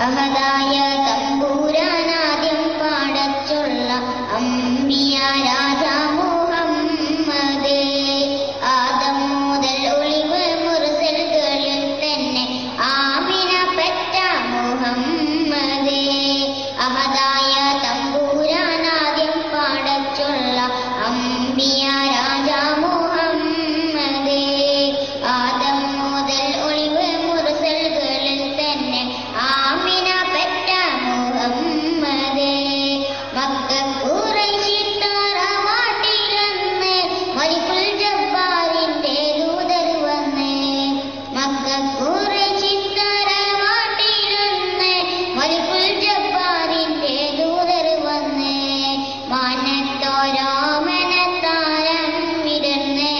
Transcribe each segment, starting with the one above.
അഹദായ തമ്പുരാനാദ്യം പാടച്ചുള്ള അമ്പിയ രാജാ മുഹമ്മദ് ആദം മുതൽ ഒളിവ് മുർസലുകളിൽ തന്നെ ആമിന പെറ്റ മുഹമ്മദ് അഹദായ തമ്പുരാനാദ്യം പാടച്ചുള്ള അമ്പിയ രാജാ മുഹമ്മദ് ആദം മുതൽ ഒളിവ് മുർസലുകളിൽ തന്നെ ആമിന പെറ്റ മുഹമ്മദ് മക്ക ഖുറൈശി തറവാട്ടിലന്ന് മലിക്കുൽ ജബ്ബാറിന്റെ ദൂതർ വന്ന് മക്ക ഖുറൈശി തറവാട്ടിലന്ന് മലിക്കുൽ ജബ്ബാറിന്റെ ദൂതർ വന്ന് മാനത്തോരോമനത്താരം വിരന്ന്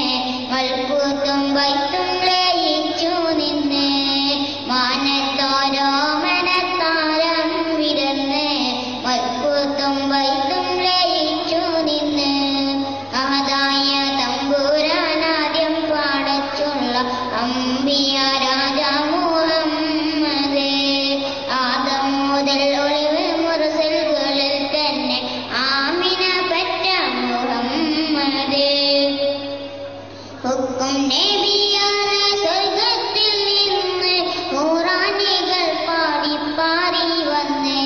മൽക്കൂത്തും വൈത്തും ലയിച്ചു നിന്ന് മാനത്തോരോമനത്താരം വിരന്ന് മൽക്കൂത്തും വൈത്തും ലയിച്ചു നിന്ന് അഹദായ തമ്പുരാനാദ്യം പാടച്ചുള്ള അമ്പിയ രാജാ മുഹമ്മദ് ആദം മുതൽ ഒളിവ് മുർസലുകളിൽ തന്നെ ആമിന പെറ്റ മുഹമ്മദ് ഹുക്കും നബിയാണ് സ്വർഗത്തിൽ നിന്ന് ഖുർആനുകൾ പാടി പാറി വന്ന്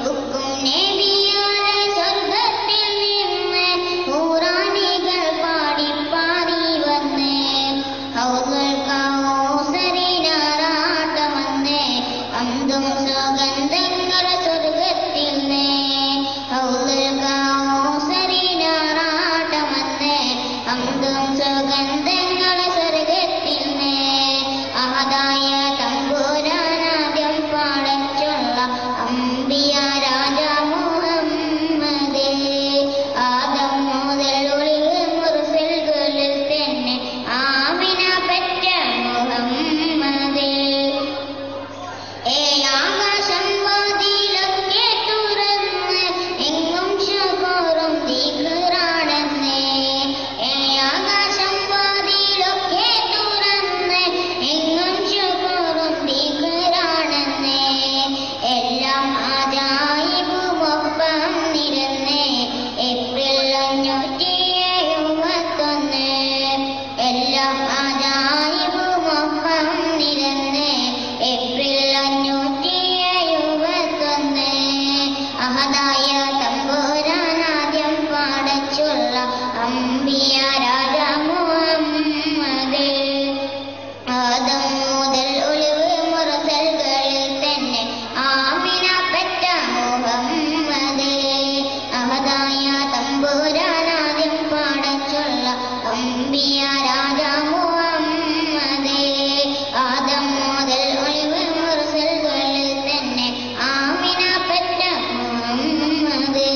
ഹുക്കും നബിയാണ് സ്വർഗത്തിൽ നിന്ന് ഖുർആനുകൾ പാടി പാറി വന്ന് ഹൗദുൽ കൗസറിനാറാട്ടം വന്ന് അന്തും സുഗന്ധങ്ങൾ സ്വർഗത്തിൽ നിന്ന് ഹൗദുൽ കൗസറിനാറാട്ടം വന്ന് അന്തും സുഗന്ധങ്ങൾ സ്വർഗത്തിൽ നിന്ന് അഹദായ തമ്പുരാനാദ്യം പാടച്ചുള്ള അമ്പിയ രാജാ മുഹമ്മദ് ആദം മുതൽ ഒളിവ് മുർസലുകളിൽ തന്നെ ആമിന പെറ്റ മുഹമ്മദ് ഏഴാകാശം വാതിലൊക്കെ തുറന്ന് എങ്ങും ശുക്റും ദിക്റാണെന്ന് ഏഴാകാശം വാതിലൊക്കെ തുറന്ന് എങ്ങും ശുക്റും ദിക്റാണെന്ന് എല്ലാം അജായിബുമൊപ്പം നിരന്ന് ഏപ്രിൽ 571 എല്ലാം അജായിബുമൊപ്പം നിരന്ന് ഏപ്രിൽ 571 അഹദായ തമ്പുരാനാദ്യം പാടച്ചുള്ള അമ്പിയ രാജാ മുഹമ്മദ് ആദം മുതൽ ഒളിവ് മുർസലുകളിൽ തന്നെ ആമിന പെറ്റ മുഹമ്മദ് അഹദായ തമ്പുരാനാദ്യം പാടച്ചുള്ള അമ്പിയ രാജാ മുഹമ്മദ് ആദം മുതൽ ഒളിവ് മുർസലുകളിൽ തന്നെ ആമിന പെറ്റ മുഹമ്മദ്.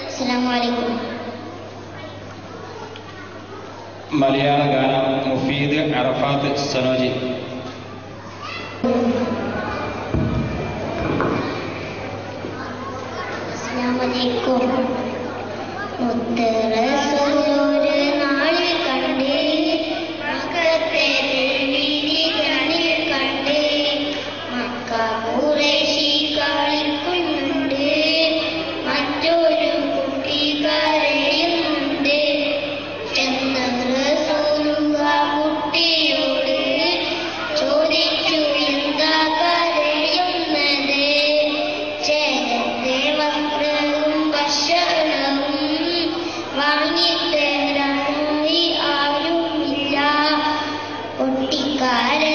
അസ്സലാമു അലൈക്കും. മലയാള ഗാനം മുഫീദ് അറഫാത്ത് സനോജി. അസ്സലാമു അലൈക്കും. മുത്ത് റസൂലൊരു നാളിൽ കണ്ട് മക്കത്തെ പെൺവിഴി കണ്ണിൽ കണ്ട് മക്ക ഖുറൈശി കളിക്കുന്നുണ്ട് മറ്റൊരു കുട്ടി കരയുന്നുണ്ട് എന്ന് റസൂലുള്ള കുട്ടിയോട് ചോദിച്ചു എന്താ കരയുന്നത് ചേരത്തെ വസ്ത്രവും ഭക്ഷണവും വാങ്ങിത്തരാനായി ആരുമില്ല. കുട്ടിക്കാരൻ